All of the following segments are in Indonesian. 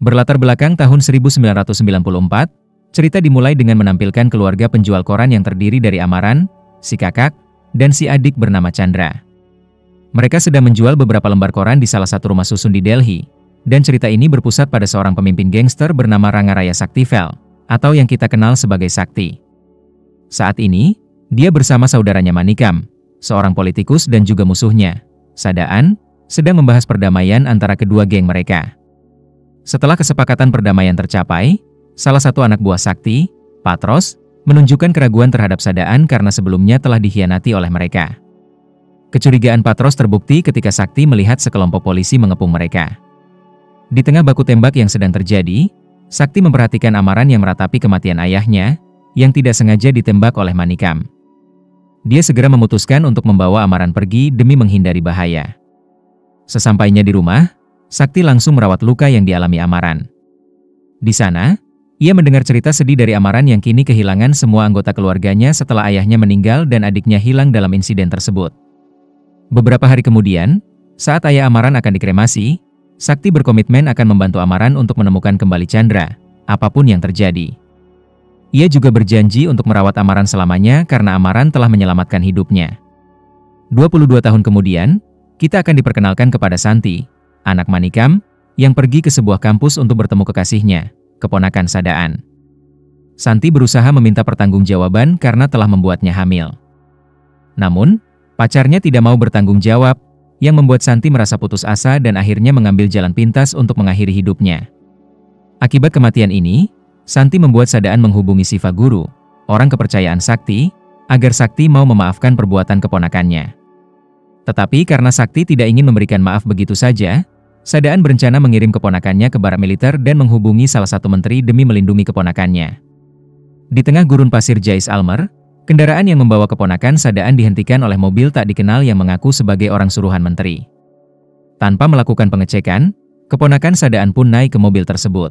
Berlatar belakang tahun 1994, cerita dimulai dengan menampilkan keluarga penjual koran yang terdiri dari Amaran, si kakak, dan si adik bernama Chandra. Mereka sedang menjual beberapa lembar koran di salah satu rumah susun di Delhi, dan cerita ini berpusat pada seorang pemimpin gangster bernama Rangaraya Saktivel, atau yang kita kenal sebagai Sakti. Saat ini, dia bersama saudaranya Manikam, seorang politikus dan juga musuhnya, Sadaan, sedang membahas perdamaian antara kedua geng mereka. Setelah kesepakatan perdamaian tercapai, salah satu anak buah Sakti, Patros, menunjukkan keraguan terhadap Sadaan karena sebelumnya telah dikhianati oleh mereka. Kecurigaan Patros terbukti ketika Sakti melihat sekelompok polisi mengepung mereka. Di tengah baku tembak yang sedang terjadi, Sakti memperhatikan Amaran yang meratapi kematian ayahnya, yang tidak sengaja ditembak oleh Manikam. Dia segera memutuskan untuk membawa Amaran pergi demi menghindari bahaya. Sesampainya di rumah, Sakti langsung merawat luka yang dialami Amaran. Di sana, ia mendengar cerita sedih dari Amaran yang kini kehilangan semua anggota keluarganya setelah ayahnya meninggal dan adiknya hilang dalam insiden tersebut. Beberapa hari kemudian, saat ayah Amaran akan dikremasi, Sakti berkomitmen akan membantu Amaran untuk menemukan kembali Chandra, apapun yang terjadi. Ia juga berjanji untuk merawat Amaran selamanya karena Amaran telah menyelamatkan hidupnya. 22 tahun kemudian, kita akan diperkenalkan kepada Santi, anak Manikam, yang pergi ke sebuah kampus untuk bertemu kekasihnya, keponakan Sadaan. Santi berusaha meminta pertanggungjawaban karena telah membuatnya hamil. Namun, pacarnya tidak mau bertanggung jawab, yang membuat Santi merasa putus asa dan akhirnya mengambil jalan pintas untuk mengakhiri hidupnya. Akibat kematian ini, Santi membuat Sadaan menghubungi Siva Guru, orang kepercayaan Sakti, agar Sakti mau memaafkan perbuatan keponakannya. Tetapi karena Sakti tidak ingin memberikan maaf begitu saja, Sadaan berencana mengirim keponakannya ke barak militer dan menghubungi salah satu menteri demi melindungi keponakannya. Di tengah gurun pasir Jais Almer, kendaraan yang membawa keponakan Sadaan dihentikan oleh mobil tak dikenal yang mengaku sebagai orang suruhan menteri. Tanpa melakukan pengecekan, keponakan Sadaan pun naik ke mobil tersebut.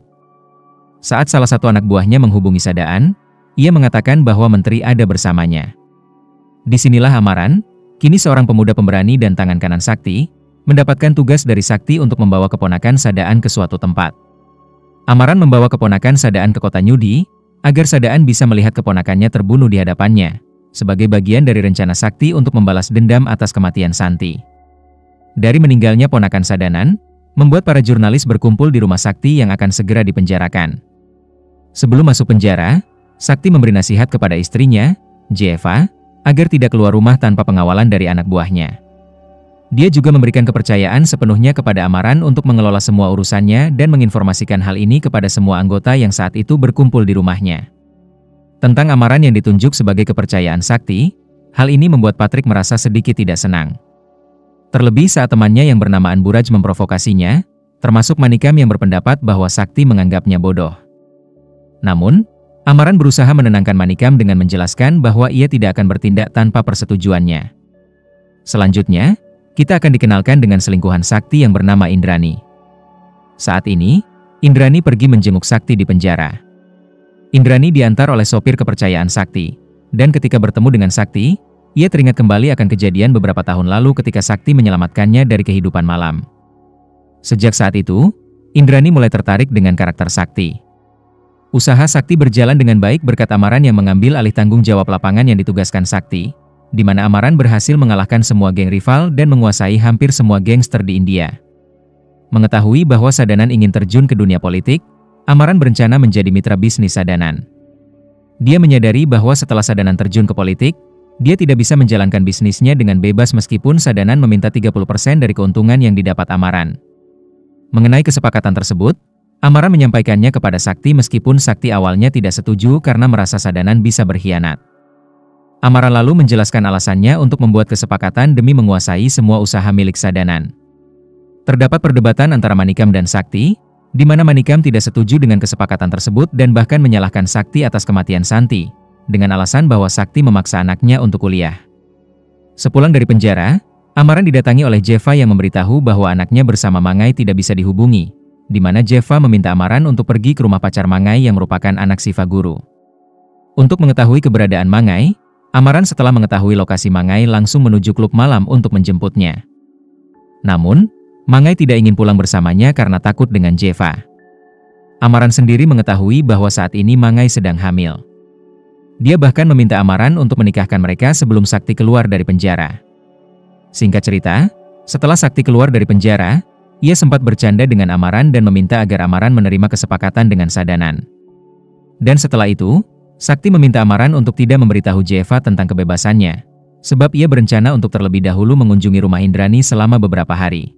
Saat salah satu anak buahnya menghubungi Sadaan, ia mengatakan bahwa menteri ada bersamanya. Disinilah Amaran, kini seorang pemuda pemberani dan tangan kanan Sakti, mendapatkan tugas dari Sakti untuk membawa keponakan Sadaan ke suatu tempat. Amaran membawa keponakan Sadaan ke kota Nyudi, agar Sadaan bisa melihat keponakannya terbunuh di hadapannya, sebagai bagian dari rencana Sakti untuk membalas dendam atas kematian Santi. Dari meninggalnya ponakan Sadanan, membuat para jurnalis berkumpul di rumah Sakti yang akan segera dipenjarakan. Sebelum masuk penjara, Sakti memberi nasihat kepada istrinya, Jeva, agar tidak keluar rumah tanpa pengawalan dari anak buahnya. Dia juga memberikan kepercayaan sepenuhnya kepada Amaran untuk mengelola semua urusannya dan menginformasikan hal ini kepada semua anggota yang saat itu berkumpul di rumahnya. Tentang Amaran yang ditunjuk sebagai kepercayaan Sakti, hal ini membuat Patrick merasa sedikit tidak senang. Terlebih saat temannya yang bernama Anburaj memprovokasinya, termasuk Manikam yang berpendapat bahwa Sakti menganggapnya bodoh. Namun, Amaran berusaha menenangkan Manikam dengan menjelaskan bahwa ia tidak akan bertindak tanpa persetujuannya. Selanjutnya, kita akan dikenalkan dengan selingkuhan Sakti yang bernama Indrani. Saat ini, Indrani pergi menjenguk Sakti di penjara. Indrani diantar oleh sopir kepercayaan Sakti, dan ketika bertemu dengan Sakti, ia teringat kembali akan kejadian beberapa tahun lalu ketika Sakti menyelamatkannya dari kehidupan malam. Sejak saat itu, Indrani mulai tertarik dengan karakter Sakti. Usaha Sakti berjalan dengan baik berkat Amaran yang mengambil alih tanggung jawab lapangan yang ditugaskan Sakti, di mana Amaran berhasil mengalahkan semua geng rival dan menguasai hampir semua gangster di India. Mengetahui bahwa Sadanan ingin terjun ke dunia politik, Amaran berencana menjadi mitra bisnis Sadanan. Dia menyadari bahwa setelah Sadanan terjun ke politik, dia tidak bisa menjalankan bisnisnya dengan bebas meskipun Sadanan meminta 30% dari keuntungan yang didapat Amaran. Mengenai kesepakatan tersebut, Amaran menyampaikannya kepada Sakti meskipun Sakti awalnya tidak setuju karena merasa Sadanan bisa berkhianat. Amaran lalu menjelaskan alasannya untuk membuat kesepakatan demi menguasai semua usaha milik Sadanan. Terdapat perdebatan antara Manikam dan Sakti, di mana Manikam tidak setuju dengan kesepakatan tersebut dan bahkan menyalahkan Sakti atas kematian Santi, dengan alasan bahwa Sakti memaksa anaknya untuk kuliah. Sepulang dari penjara, Amaran didatangi oleh Jeva yang memberitahu bahwa anaknya bersama Mangai tidak bisa dihubungi, di mana Jeva meminta Amaran untuk pergi ke rumah pacar Mangai yang merupakan anak Siva Guru. Untuk mengetahui keberadaan Mangai, Amaran setelah mengetahui lokasi Mangai langsung menuju klub malam untuk menjemputnya. Namun, Mangai tidak ingin pulang bersamanya karena takut dengan Jeva. Amaran sendiri mengetahui bahwa saat ini Mangai sedang hamil. Dia bahkan meminta Amaran untuk menikahkan mereka sebelum Sakti keluar dari penjara. Singkat cerita, setelah Sakti keluar dari penjara, ia sempat bercanda dengan Amaran dan meminta agar Amaran menerima kesepakatan dengan Sadanan. Dan setelah itu, Sakti meminta Amaran untuk tidak memberitahu Jeva tentang kebebasannya, sebab ia berencana untuk terlebih dahulu mengunjungi rumah Indrani selama beberapa hari.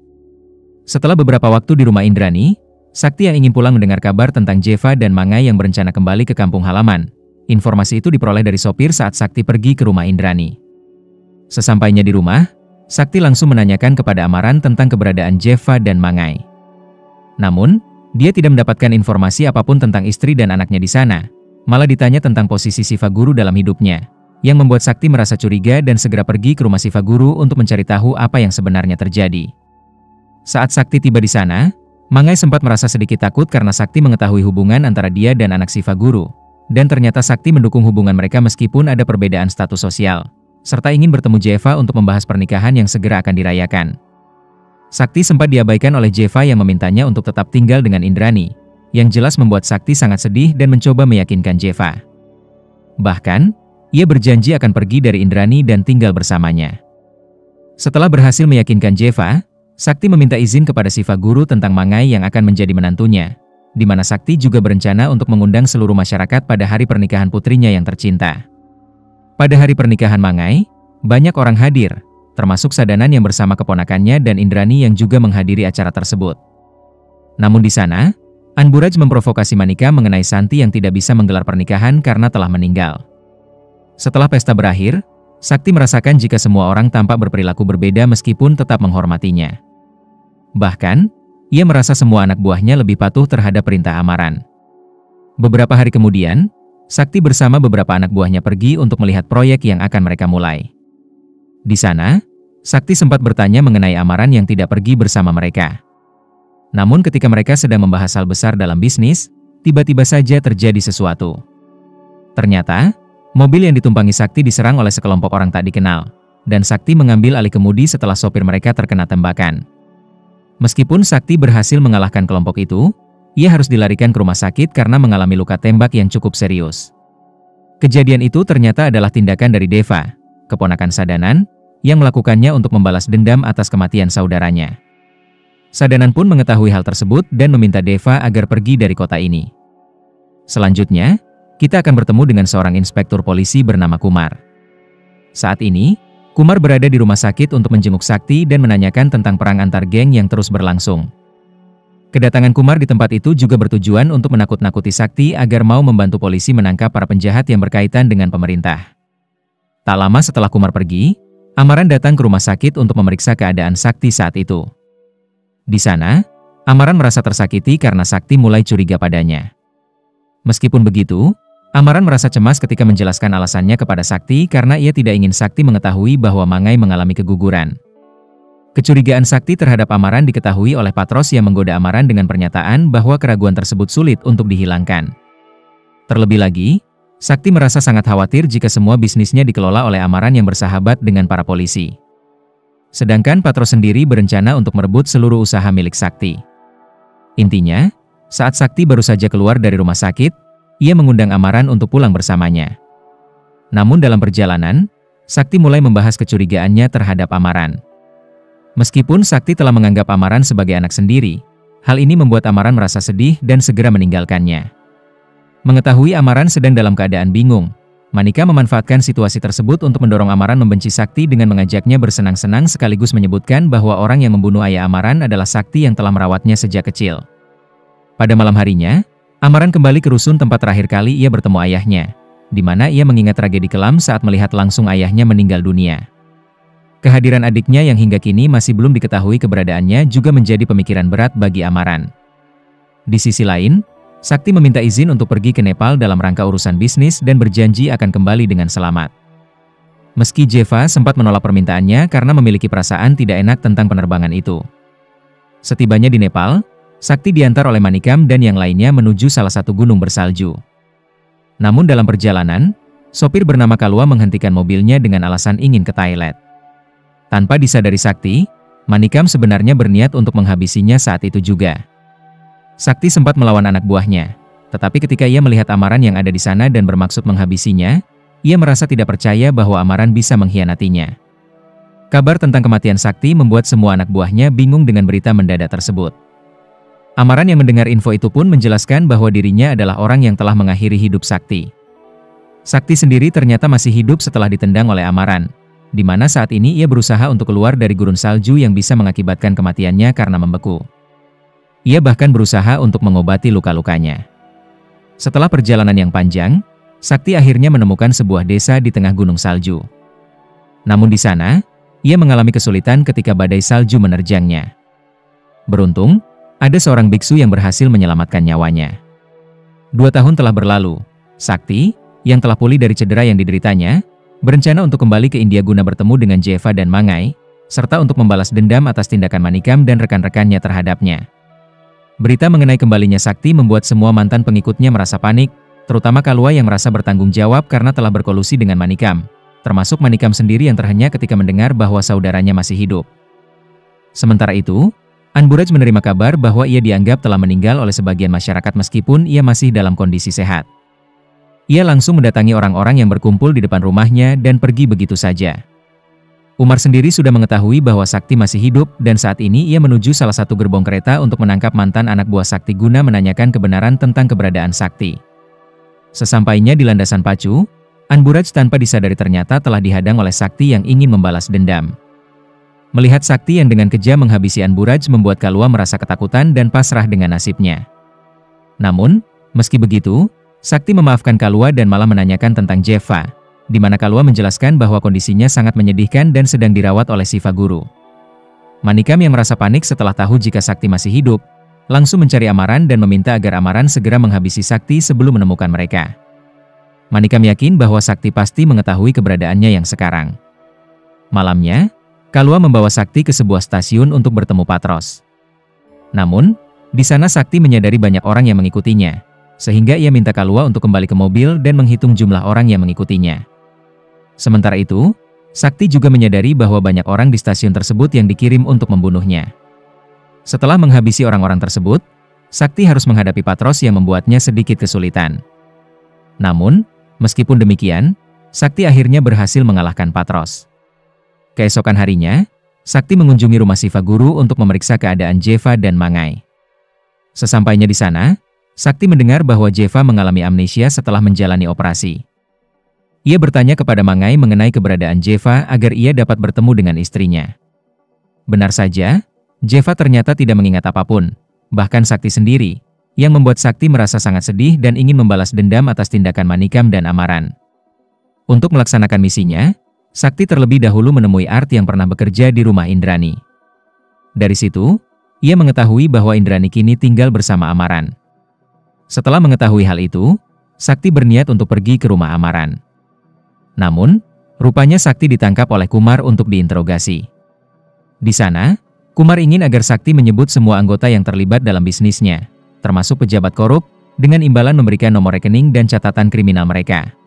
Setelah beberapa waktu di rumah Indrani, Sakti yang ingin pulang mendengar kabar tentang Jeva dan Mangai yang berencana kembali ke kampung halaman. Informasi itu diperoleh dari sopir saat Sakti pergi ke rumah Indrani. Sesampainya di rumah, Sakti langsung menanyakan kepada Amaran tentang keberadaan Jeva dan Mangai. Namun, dia tidak mendapatkan informasi apapun tentang istri dan anaknya di sana, malah ditanya tentang posisi Siva Guru dalam hidupnya, yang membuat Sakti merasa curiga dan segera pergi ke rumah Siva Guru untuk mencari tahu apa yang sebenarnya terjadi. Saat Sakti tiba di sana, Mangai sempat merasa sedikit takut karena Sakti mengetahui hubungan antara dia dan anak Siva Guru, dan ternyata Sakti mendukung hubungan mereka meskipun ada perbedaan status sosial, serta ingin bertemu Jeva untuk membahas pernikahan yang segera akan dirayakan. Sakti sempat diabaikan oleh Jeva yang memintanya untuk tetap tinggal dengan Indrani, yang jelas membuat Sakti sangat sedih dan mencoba meyakinkan Jeva. Bahkan, ia berjanji akan pergi dari Indrani dan tinggal bersamanya. Setelah berhasil meyakinkan Jeva, Sakti meminta izin kepada Siva Guru tentang Mangai yang akan menjadi menantunya, di mana Sakti juga berencana untuk mengundang seluruh masyarakat pada hari pernikahan putrinya yang tercinta. Pada hari pernikahan Mangai, banyak orang hadir, termasuk Sadanan yang bersama keponakannya dan Indrani yang juga menghadiri acara tersebut. Namun di sana, Anburaj memprovokasi Manika mengenai Santi yang tidak bisa menggelar pernikahan karena telah meninggal. Setelah pesta berakhir, Sakti merasakan jika semua orang tampak berperilaku berbeda meskipun tetap menghormatinya. Bahkan, ia merasa semua anak buahnya lebih patuh terhadap perintah Amaran. Beberapa hari kemudian, Sakti bersama beberapa anak buahnya pergi untuk melihat proyek yang akan mereka mulai. Di sana, Sakti sempat bertanya mengenai Amaran yang tidak pergi bersama mereka. Namun ketika mereka sedang membahas hal besar dalam bisnis, tiba-tiba saja terjadi sesuatu. Ternyata, mobil yang ditumpangi Sakti diserang oleh sekelompok orang tak dikenal, dan Sakti mengambil alih kemudi setelah sopir mereka terkena tembakan. Meskipun Sakti berhasil mengalahkan kelompok itu, ia harus dilarikan ke rumah sakit karena mengalami luka tembak yang cukup serius. Kejadian itu ternyata adalah tindakan dari Deva, keponakan Sadanan, yang melakukannya untuk membalas dendam atas kematian saudaranya. Sadanan pun mengetahui hal tersebut dan meminta Deva agar pergi dari kota ini. Selanjutnya, kita akan bertemu dengan seorang inspektur polisi bernama Kumar. Saat ini, Kumar berada di rumah sakit untuk menjenguk Sakti dan menanyakan tentang perang antar geng yang terus berlangsung. Kedatangan Kumar di tempat itu juga bertujuan untuk menakut-nakuti Sakti agar mau membantu polisi menangkap para penjahat yang berkaitan dengan pemerintah. Tak lama setelah Kumar pergi, Amaran datang ke rumah sakit untuk memeriksa keadaan Sakti saat itu. Di sana, Amaran merasa tersakiti karena Sakti mulai curiga padanya. Meskipun begitu, Amaran merasa cemas ketika menjelaskan alasannya kepada Sakti karena ia tidak ingin Sakti mengetahui bahwa Mangai mengalami keguguran. Kecurigaan Sakti terhadap Amaran diketahui oleh Patros yang menggoda Amaran dengan pernyataan bahwa keraguan tersebut sulit untuk dihilangkan. Terlebih lagi, Sakti merasa sangat khawatir jika semua bisnisnya dikelola oleh Amaran yang bersahabat dengan para polisi. Sedangkan Patros sendiri berencana untuk merebut seluruh usaha milik Sakti. Intinya, saat Sakti baru saja keluar dari rumah sakit, ia mengundang Amaran untuk pulang bersamanya. Namun dalam perjalanan, Sakti mulai membahas kecurigaannya terhadap Amaran. Meskipun Sakti telah menganggap Amaran sebagai anak sendiri, hal ini membuat Amaran merasa sedih dan segera meninggalkannya. Mengetahui Amaran sedang dalam keadaan bingung, Manika memanfaatkan situasi tersebut untuk mendorong Amaran membenci Sakti dengan mengajaknya bersenang-senang sekaligus menyebutkan bahwa orang yang membunuh ayah Amaran adalah Sakti yang telah merawatnya sejak kecil. Pada malam harinya, Amaran kembali ke rusun tempat terakhir kali ia bertemu ayahnya, di mana ia mengingat tragedi kelam saat melihat langsung ayahnya meninggal dunia. Kehadiran adiknya yang hingga kini masih belum diketahui keberadaannya juga menjadi pemikiran berat bagi Amaran. Di sisi lain, Sakti meminta izin untuk pergi ke Nepal dalam rangka urusan bisnis dan berjanji akan kembali dengan selamat. Meski Jeva sempat menolak permintaannya karena memiliki perasaan tidak enak tentang penerbangan itu. Setibanya di Nepal, Sakti diantar oleh Manikam dan yang lainnya menuju salah satu gunung bersalju. Namun dalam perjalanan, sopir bernama Kalua menghentikan mobilnya dengan alasan ingin ke toilet. Tanpa disadari Sakti, Manikam sebenarnya berniat untuk menghabisinya saat itu juga. Sakti sempat melawan anak buahnya, tetapi ketika ia melihat Amaran yang ada di sana dan bermaksud menghabisinya, ia merasa tidak percaya bahwa Amaran bisa mengkhianatinya. Kabar tentang kematian Sakti membuat semua anak buahnya bingung dengan berita mendadak tersebut. Amaran yang mendengar info itu pun menjelaskan bahwa dirinya adalah orang yang telah mengakhiri hidup Sakti. Sakti sendiri ternyata masih hidup setelah ditendang oleh Amaran, di mana saat ini ia berusaha untuk keluar dari gurun salju yang bisa mengakibatkan kematiannya karena membeku. Ia bahkan berusaha untuk mengobati luka-lukanya. Setelah perjalanan yang panjang, Sakti akhirnya menemukan sebuah desa di tengah gunung salju. Namun di sana, ia mengalami kesulitan ketika badai salju menerjangnya. Beruntung, ada seorang biksu yang berhasil menyelamatkan nyawanya. 2 tahun telah berlalu, Sakti, yang telah pulih dari cedera yang dideritanya, berencana untuk kembali ke India guna bertemu dengan Jeva dan Mangai, serta untuk membalas dendam atas tindakan Manikam dan rekan-rekannya terhadapnya. Berita mengenai kembalinya Sakti membuat semua mantan pengikutnya merasa panik, terutama Kalua yang merasa bertanggung jawab karena telah berkolusi dengan Manikam, termasuk Manikam sendiri yang terhenyak ketika mendengar bahwa saudaranya masih hidup. Sementara itu, Anburaj menerima kabar bahwa ia dianggap telah meninggal oleh sebagian masyarakat meskipun ia masih dalam kondisi sehat. Ia langsung mendatangi orang-orang yang berkumpul di depan rumahnya dan pergi begitu saja. Umar sendiri sudah mengetahui bahwa Sakti masih hidup dan saat ini ia menuju salah satu gerbong kereta untuk menangkap mantan anak buah Sakti guna menanyakan kebenaran tentang keberadaan Sakti. Sesampainya di landasan pacu, Anburaj tanpa disadari ternyata telah dihadang oleh Sakti yang ingin membalas dendam. Melihat Sakti yang dengan kejam menghabisi Anburaj membuat Kalua merasa ketakutan dan pasrah dengan nasibnya. Namun, meski begitu, Sakti memaafkan Kalua dan malah menanyakan tentang Jeva, di mana Kalua menjelaskan bahwa kondisinya sangat menyedihkan dan sedang dirawat oleh Siva Guru. Manikam yang merasa panik setelah tahu jika Sakti masih hidup, langsung mencari Amaran dan meminta agar Amaran segera menghabisi Sakti sebelum menemukan mereka. Manikam yakin bahwa Sakti pasti mengetahui keberadaannya yang sekarang. Malamnya, Kalua membawa Sakti ke sebuah stasiun untuk bertemu Patros. Namun, di sana Sakti menyadari banyak orang yang mengikutinya, sehingga ia minta Kalua untuk kembali ke mobil dan menghitung jumlah orang yang mengikutinya. Sementara itu, Sakti juga menyadari bahwa banyak orang di stasiun tersebut yang dikirim untuk membunuhnya. Setelah menghabisi orang-orang tersebut, Sakti harus menghadapi Patros yang membuatnya sedikit kesulitan. Namun, meskipun demikian, Sakti akhirnya berhasil mengalahkan Patros. Keesokan harinya, Sakti mengunjungi rumah Siva Guru untuk memeriksa keadaan Jeva dan Mangai. Sesampainya di sana, Sakti mendengar bahwa Jeva mengalami amnesia setelah menjalani operasi. Ia bertanya kepada Mangai mengenai keberadaan Jeva agar ia dapat bertemu dengan istrinya. Benar saja, Jeva ternyata tidak mengingat apapun, bahkan Sakti sendiri, yang membuat Sakti merasa sangat sedih dan ingin membalas dendam atas tindakan Manikam dan Amaran. Untuk melaksanakan misinya, Sakti terlebih dahulu menemui Art yang pernah bekerja di rumah Indrani. Dari situ, ia mengetahui bahwa Indrani kini tinggal bersama Amaran. Setelah mengetahui hal itu, Sakti berniat untuk pergi ke rumah Amaran. Namun, rupanya Sakti ditangkap oleh Kumar untuk diinterogasi. Di sana, Kumar ingin agar Sakti menyebut semua anggota yang terlibat dalam bisnisnya, termasuk pejabat korup, dengan imbalan memberikan nomor rekening dan catatan kriminal mereka.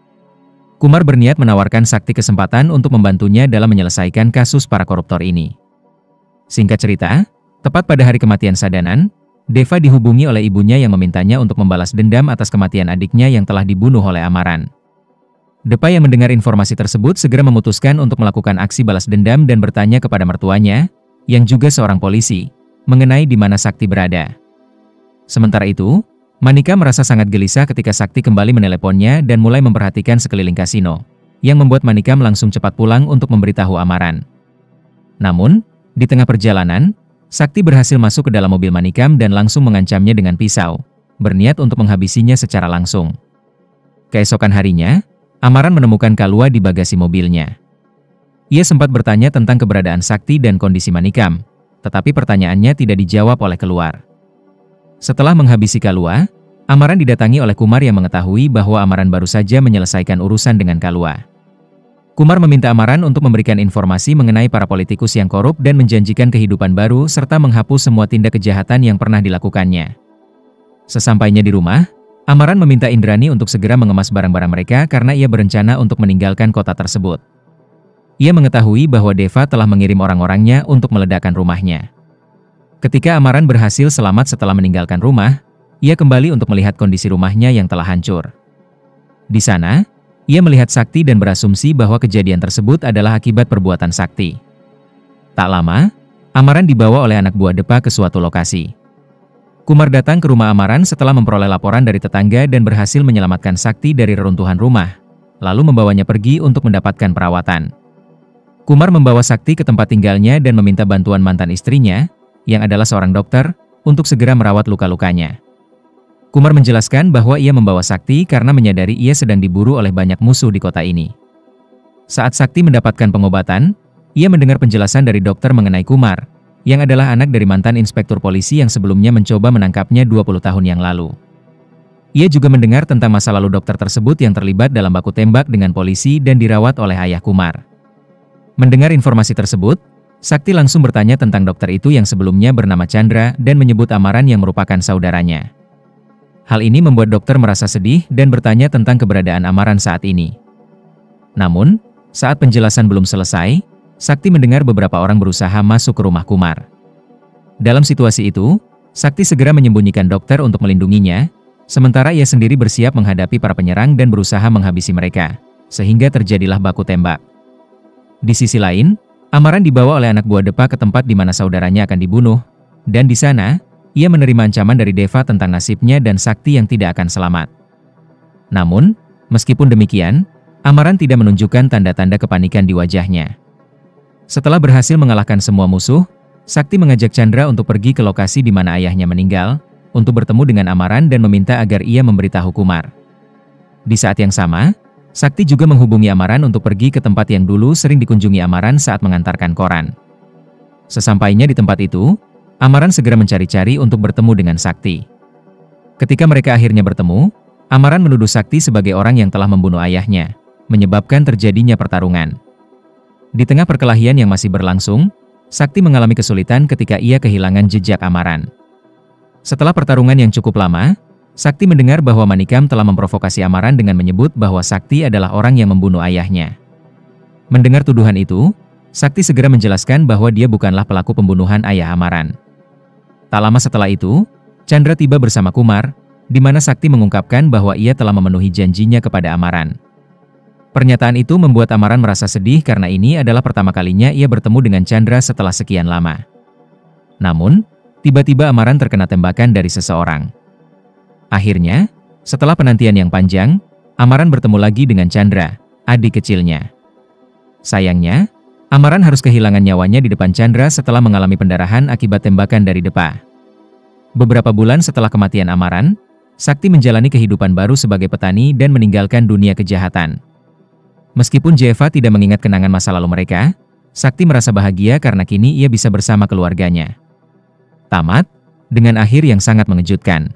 Kumar berniat menawarkan Sakti kesempatan untuk membantunya dalam menyelesaikan kasus para koruptor ini. Singkat cerita, tepat pada hari kematian Sadanan, Deva dihubungi oleh ibunya yang memintanya untuk membalas dendam atas kematian adiknya yang telah dibunuh oleh Amaran. Depa yang mendengar informasi tersebut segera memutuskan untuk melakukan aksi balas dendam dan bertanya kepada mertuanya, yang juga seorang polisi, mengenai di mana Sakti berada. Sementara itu, Manika merasa sangat gelisah ketika Sakti kembali meneleponnya dan mulai memperhatikan sekeliling kasino, yang membuat Manika langsung cepat pulang untuk memberitahu Amaran. Namun, di tengah perjalanan, Sakti berhasil masuk ke dalam mobil Manikam dan langsung mengancamnya dengan pisau, berniat untuk menghabisinya secara langsung. Keesokan harinya, Amaran menemukan Kalua di bagasi mobilnya. Ia sempat bertanya tentang keberadaan Sakti dan kondisi Manikam, tetapi pertanyaannya tidak dijawab oleh keluar. Setelah menghabisi Kalua, Amaran didatangi oleh Kumar yang mengetahui bahwa Amaran baru saja menyelesaikan urusan dengan Kalua. Kumar meminta Amaran untuk memberikan informasi mengenai para politikus yang korup dan menjanjikan kehidupan baru serta menghapus semua tindak kejahatan yang pernah dilakukannya. Sesampainya di rumah, Amaran meminta Indrani untuk segera mengemas barang-barang mereka karena ia berencana untuk meninggalkan kota tersebut. Ia mengetahui bahwa Deva telah mengirim orang-orangnya untuk meledakkan rumahnya. Ketika Amaran berhasil selamat setelah meninggalkan rumah, ia kembali untuk melihat kondisi rumahnya yang telah hancur. Di sana, ia melihat Sakti dan berasumsi bahwa kejadian tersebut adalah akibat perbuatan Sakti. Tak lama, Amaran dibawa oleh anak buah Depa ke suatu lokasi. Kumar datang ke rumah Amaran setelah memperoleh laporan dari tetangga dan berhasil menyelamatkan Sakti dari reruntuhan rumah, lalu membawanya pergi untuk mendapatkan perawatan. Kumar membawa Sakti ke tempat tinggalnya dan meminta bantuan mantan istrinya, yang adalah seorang dokter, untuk segera merawat luka-lukanya. Kumar menjelaskan bahwa ia membawa Sakti karena menyadari ia sedang diburu oleh banyak musuh di kota ini. Saat Sakti mendapatkan pengobatan, ia mendengar penjelasan dari dokter mengenai Kumar, yang adalah anak dari mantan inspektur polisi yang sebelumnya mencoba menangkapnya 20 tahun yang lalu. Ia juga mendengar tentang masa lalu dokter tersebut yang terlibat dalam baku tembak dengan polisi dan dirawat oleh ayah Kumar. Mendengar informasi tersebut, Sakti langsung bertanya tentang dokter itu yang sebelumnya bernama Chandra dan menyebut Amaran yang merupakan saudaranya. Hal ini membuat dokter merasa sedih dan bertanya tentang keberadaan Amaran saat ini. Namun, saat penjelasan belum selesai, Sakti mendengar beberapa orang berusaha masuk ke rumah Kumar. Dalam situasi itu, Sakti segera menyembunyikan dokter untuk melindunginya, sementara ia sendiri bersiap menghadapi para penyerang dan berusaha menghabisi mereka, sehingga terjadilah baku tembak. Di sisi lain, Amaran dibawa oleh anak buah Depa ke tempat di mana saudaranya akan dibunuh, dan di sana, ia menerima ancaman dari Deva tentang nasibnya dan Sakti yang tidak akan selamat. Namun, meskipun demikian, Amaran tidak menunjukkan tanda-tanda kepanikan di wajahnya. Setelah berhasil mengalahkan semua musuh, Sakti mengajak Chandra untuk pergi ke lokasi di mana ayahnya meninggal, untuk bertemu dengan Amaran dan meminta agar ia memberitahu Kumar. Di saat yang sama, Sakti juga menghubungi Amaran untuk pergi ke tempat yang dulu sering dikunjungi Amaran saat mengantarkan koran. Sesampainya di tempat itu, Amaran segera mencari-cari untuk bertemu dengan Sakti. Ketika mereka akhirnya bertemu, Amaran menuduh Sakti sebagai orang yang telah membunuh ayahnya, menyebabkan terjadinya pertarungan. Di tengah perkelahian yang masih berlangsung, Sakti mengalami kesulitan ketika ia kehilangan jejak Amaran. Setelah pertarungan yang cukup lama, Sakti mendengar bahwa Manikam telah memprovokasi Amaran dengan menyebut bahwa Sakti adalah orang yang membunuh ayahnya. Mendengar tuduhan itu, Sakti segera menjelaskan bahwa dia bukanlah pelaku pembunuhan ayah Amaran. Tak lama setelah itu, Chandra tiba bersama Kumar, di mana Sakti mengungkapkan bahwa ia telah memenuhi janjinya kepada Amaran. Pernyataan itu membuat Amaran merasa sedih karena ini adalah pertama kalinya ia bertemu dengan Chandra setelah sekian lama. Namun, tiba-tiba Amaran terkena tembakan dari seseorang. Akhirnya, setelah penantian yang panjang, Amaran bertemu lagi dengan Chandra, adik kecilnya. Sayangnya, Amaran harus kehilangan nyawanya di depan Chandra setelah mengalami pendarahan akibat tembakan dari Depa. Beberapa bulan setelah kematian Amaran, Sakti menjalani kehidupan baru sebagai petani dan meninggalkan dunia kejahatan. Meskipun Jeva tidak mengingat kenangan masa lalu mereka, Sakti merasa bahagia karena kini ia bisa bersama keluarganya. Tamat, dengan akhir yang sangat mengejutkan.